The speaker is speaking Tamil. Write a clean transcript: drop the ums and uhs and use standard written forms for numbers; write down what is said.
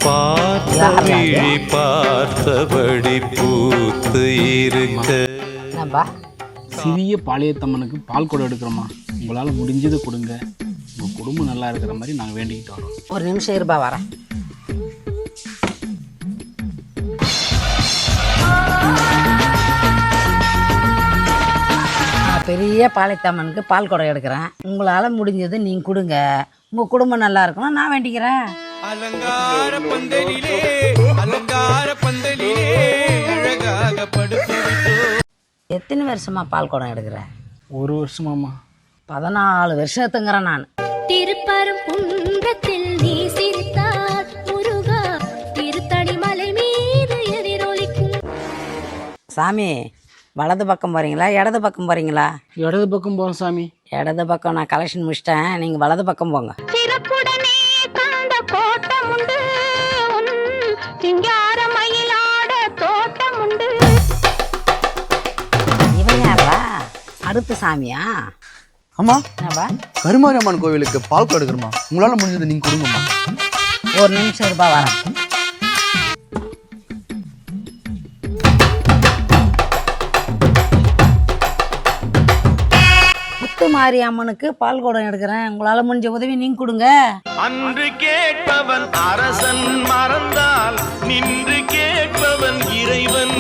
பார்த்தபடி பார்த்தபடி பூத்து இருக்க. சிறிய பாளையத்தம்மனுக்கு பால் குடம் எடுக்கிறோமா, உங்களால் முடிஞ்சதை கொடுங்க. உங்கள் குடும்பம் நல்லா இருக்கிற மாதிரி நாங்கள் வேண்டிக்கிட்டு வரோம். ஒரு நிமிஷம் இருப்பா, வரேன். பெரிய பாளையத்தம்மனுக்கு பால் குடம் எடுக்கிறேன். உங்களால் முடிஞ்சது நீங்கள் கொடுங்க. உங்கள் குடும்பம் நல்லா இருக்கணும், நான் வேண்டிக்கிறேன். அலங்கார பந்தலிலே அலங்கார பந்தலிலே அழகாக படுத்து. எத்தனை வருஷமா பால் குடம் எடுக்கிறேன்? ஒரு வருஷமாம்மா. 14 வருஷத்துங்கிறேன் நான். திருப்பரம் குன்றத்தில் நீ சிரித்தார் முருகா, திருத்தணி மலை மீது எதிரொலிக்கும். சாமி, வலது பக்கம் போகிறீங்களா இடது பக்கம் போகிறீங்களா? இடது பக்கம் போகிறோம் சாமி. இடது பக்கம் நான் கலெக்ஷன் முடிச்சிட்டேன், நீங்கள் வலது பக்கம் போங்க. சிறப்புடனே கண்ட கோட்டம் உண்டு, சிங்கார மயிலாட தோட்டம் உண்டு. இவன் யாரா? அடுத்த சாமியா? அம்மா, என்னப்பா? கருமாரி அம்மன் கோவிலுக்கு பால் குடம் எடுக்கிறோமா, உங்களால் முடிஞ்சது நீங்கள் கொடுங்கம்மா. ஒரு நிமிஷம் இருப்பா, வரேன். மாரி அம்மனுக்கு பால் குடம் எடுக்கிறேன். உங்களால முடிஞ்ச உதவி நீங்க கொடுங்க. அன்று கேட்பவன் அரசன் மறந்தால் நின்று கேட்பவன் இறைவன்.